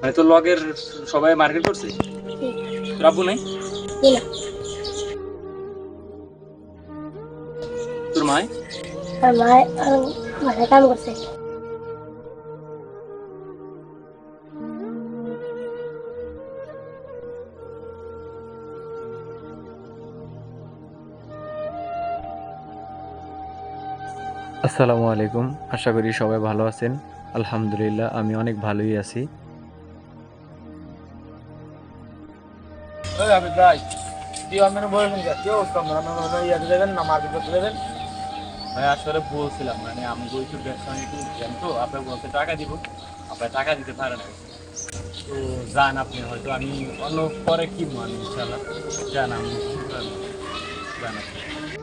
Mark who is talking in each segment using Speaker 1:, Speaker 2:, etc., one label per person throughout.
Speaker 1: মানে তোর লগের সবাই মার্কেট করছে, তোর আব্বু নাই? তোর মায়?
Speaker 2: মাথায় কাম করছে।
Speaker 3: আসসালামু আলাইকুম। আশা করি সবাই ভালো আছেন। আলহামদুলিল্লাহ আমি অনেক ভালোই আছি।
Speaker 1: আমি প্রায় কি আপনারা বলেন কেউ দেবেন না মার্কেট করতে দেবেন। ভাই আসলে বলছিলাম মানে আমি বলছি ব্যবসা একটু তো আপনার বলতে টাকা দিব, আপনার টাকা দিতে পারেন না, তো যান আপনি, হয়তো আমি অন্য পরে কিনবো আমি ইনশাল্লাহ। যান আমি যান আপনি।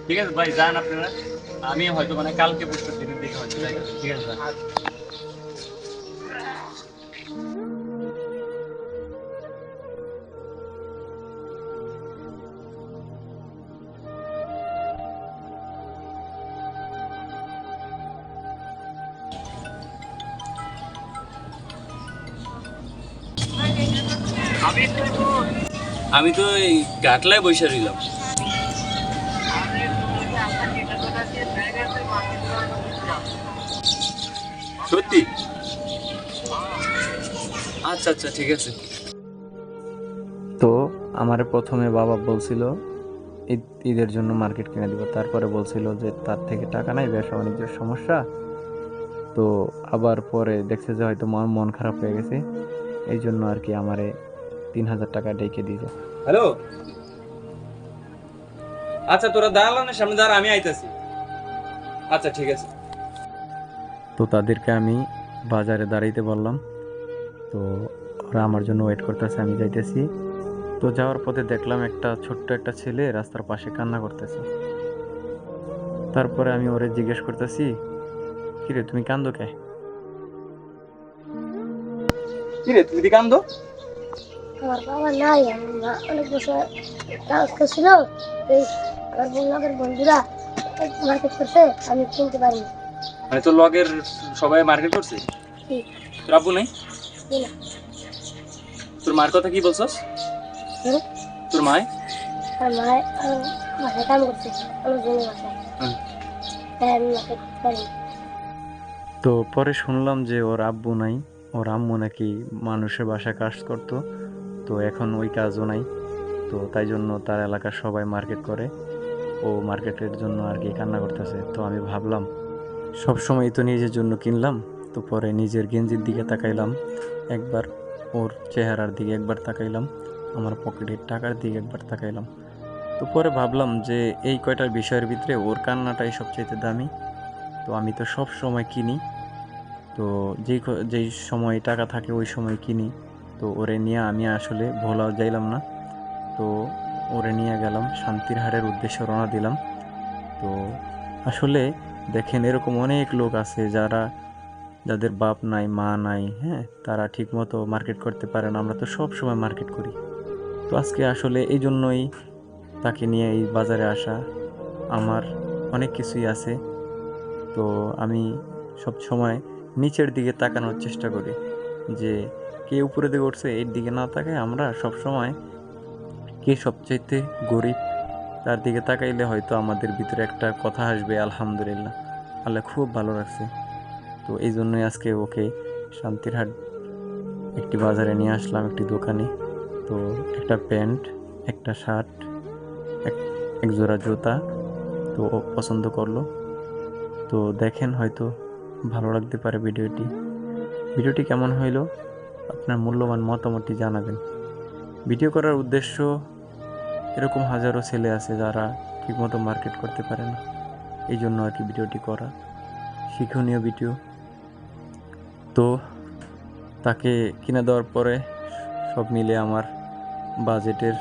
Speaker 1: ঠিক আছে ভাই, যান আপনারা, আমি হয়তো মানে কালকে বুঝতে দিনের দিকে হয়তো যাই। ঠিক আছে যান। আমি তো এই গাটলায় বসে রইলাম। সত্যি? আচ্ছা আচ্ছা ঠিক আছে।
Speaker 3: তো আমার প্রথমে বাবা বলছিল ঈদের জন্য মার্কেট কিনে দিব, তারপরে বলছিল যে তার থেকে টাকা নাই, ব্যবসা বাণিজ্যের সমস্যা। তো আবার পরে দেখছে যে হয়তো মন খারাপ হয়ে গেছে, এই জন্য আর কি আমারে 3,000 টাকা ডেকে দিয়েছে।
Speaker 1: হ্যালো, আচ্ছা তোরা দাঁড়ালানের সামনে দাঁড়া, আমি আইতাছি। আচ্ছা ঠিক আছে।
Speaker 3: তো তাদেরকে আমি বাজারে দাঁড়াইতে বললাম। তো ওরা আমার জন্য ওয়েট করতেছে, আমি যাইতেছি। তো যাওয়ার পথে দেখলাম একটা ছোট্ট একটা ছেলে রাস্তার পাশে কান্না করতেছে। তারপরে আমি ওরে জিজ্ঞেস করতেছি, কিরে তুমি কান্দো কে?
Speaker 1: কি রে তুই কান্দো?
Speaker 2: আমার বাবা নাই, আমার মা অনেক বছর কাজ করছিল। এই আমার লগের বন্ধুরা মার্কেট করছে, আমি কিনতে পারিনি।
Speaker 1: মানে তোর লগের সবাই মার্কেট করছে, তোর আব্বু নাই? তোর মার কথা কি বলছস? তোর মায়?
Speaker 2: আর মাথায় কাম করছে আমার জন্য মাথায়। হ্যাঁ, আমি মাথায় করতে পারিনি।
Speaker 3: তো পরে শুনলাম যে ওর আব্বু নাই, ওর আম্মু নাকি মানুষের বাসায় কাজ করতো, তো এখন ওই কাজও নাই। তো তাই জন্য তার এলাকার সবাই মার্কেট করে, ও মার্কেটের জন্য আর কি কান্না করতেছে। তো আমি ভাবলাম সবসময় তো নিজের জন্য কিনলাম, তো পরে নিজের গেঞ্জির দিকে তাকাইলাম একবার, ওর চেহারার দিকে একবার তাকাইলাম, আমার পকেটের টাকার দিকে একবার তাকাইলাম। তো পরে ভাবলাম যে এই কয়টা বিষয়ের ভিতরে ওর কান্নাটাই সবচেয়ে দামি। তো আমি তো সব সময় কিনি, তো যেই সময় টাকা থাকে ওই সময় কিনি। তো ওরে নিয়ে আমি আসলে ভোলাও যাইলাম না। তো ওরে নিয়ে গেলাম শান্তির হাটের উদ্দেশ্যে রওনা দিলাম। তো আসলে দেখেন এরকম অনেক লোক আছে যাদের বাপ নাই মা নাই, হ্যাঁ, তারা ঠিকমতো মার্কেট করতে পারে না। আমরা তো সব সময় মার্কেট করি। তো আজকে আসলে এই জন্যই তাকে নিয়ে এই বাজারে আসা। আমার অনেক কিছুই আছে, তো আমি সব সময় নিচের দিকে তাকানোর চেষ্টা করি, যে কে উপরে দিকে উঠছে এর দিকে না তাকায় আমরা সব সময় কে সবচাইতে গরিব তার দিকে তাকাইলে হয়তো আমাদের ভিতরে একটা কথা আসবে, আলহামদুলিল্লাহ, আল্লাহ খুব ভালো রাখছে। তো এই জন্যই আজকে ওকে শান্তিরহাট একটি বাজারে নিয়ে আসলাম, একটি দোকানে। তো একটা প্যান্ট, একটা শার্ট, এক জোড়া জুতা, তো ও পছন্দ করলো। তো দেখেন, হয়তো ভালো লাগতে পারে ভিডিওটি কেমন হইলো আপনার মূল্যবান মতামতটি জানাবেন। ভিডিও করার উদ্দেশ্য, এরকম হাজারো ছেলে আছে যারা ঠিকমতো মার্কেট করতে পারে না, এই জন্য আর কি ভিডিওটি করা, শিক্ষণীয় ভিডিও। তো তাকে কিনে দেওয়ার পরে সব মিলে আমার বাজেটের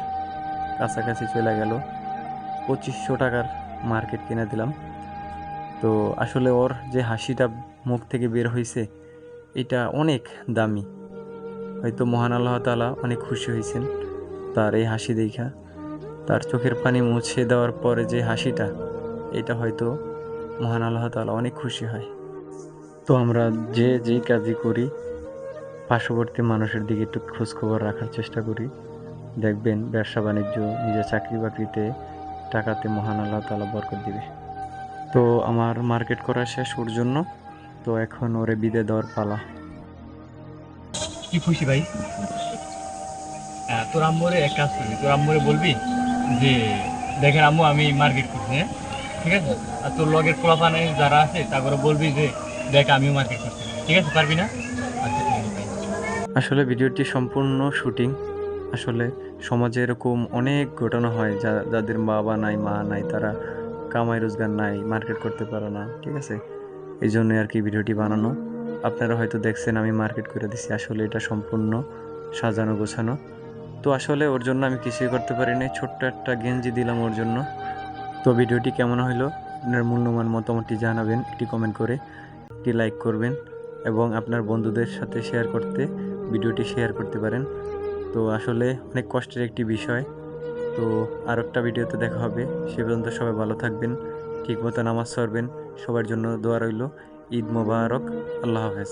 Speaker 3: কাছাকাছি চলে গেল। 2500 টাকার মার্কেট কিনে দিলাম। তো আসলে ওর যে হাসিটা মুখ থেকে বের হয়েছে এটা অনেক দামি। হয়তো মহান আল্লাহ তাআলা অনেক খুশি হয়েছেন তার এই হাসি দেখা। তার চোখের পানি মুছে দেওয়ার পরে যে হাসিটা, এটা হয়তো মহান আল্লাহ তাআলা অনেক খুশি হয়। তো আমরা যেই কাজই করি পার্শ্ববর্তী মানুষের দিকে একটু খোঁজখবর রাখার চেষ্টা করি। দেখবেন ব্যবসা বাণিজ্য, নিজের চাকরি বাকরিতে, টাকাতে মহান আল্লাহ তাআলা বরকত দিবে। তো আমার মার্কেট করা শেষ ওর জন্য, তো এখন ওরে বিদে দেওয়ার পালা।
Speaker 1: কি খুশি ভাই? তোর আম্মুরে এক কাজ করবি, তোর আম্মুরে বলবি যে দেখেন আম্মু আমি মার্কেট করছি, হ্যাঁ ঠিক আছে? আর তোর লগের পোলাপানে যারা আছে তারপরে বলবি যে দেখ আমিও মার্কেট করছি, ঠিক আছে? পারবি না? আচ্ছা ঠিক আছে ভাই।
Speaker 3: আসলে ভিডিওটি সম্পূর্ণ শুটিং। আসলে সমাজে এরকম অনেক ঘটনা হয়, যাদের বাবা নাই, মা নাই, তারা কামাই রোজগার নাই, মার্কেট করতে পারে না, ঠিক আছে? এই জন্য আর কি ভিডিওটি বানানো। আপনারা হয়তো দেখছেন আমি মার্কেট করে দিছি, আসলে এটা সম্পূর্ণ সাজানো গোছানো। তো আসলে ওর জন্য আমি কিছুই করতে পারি নাই, ছোট্ট একটা গেঞ্জি দিলাম ওর জন্য। তো ভিডিওটি কেমন হইলো আপনার মূল্যবান মতামতটি জানাবেন একটি কমেন্ট করে, একটি লাইক করবেন এবং আপনার বন্ধুদের সাথে ভিডিওটি শেয়ার করতে পারেন। তো আসলে অনেক কষ্টের একটি বিষয়। তো আর একটা ভিডিওতে দেখা হবে, সে পর্যন্ত সবাই ভালো থাকবেন, ঠিকমতো নামাজ পড়বেন, সবার জন্য দোয়া রইল। ঈদ মোবারক, আল্লাহ হাফেজ।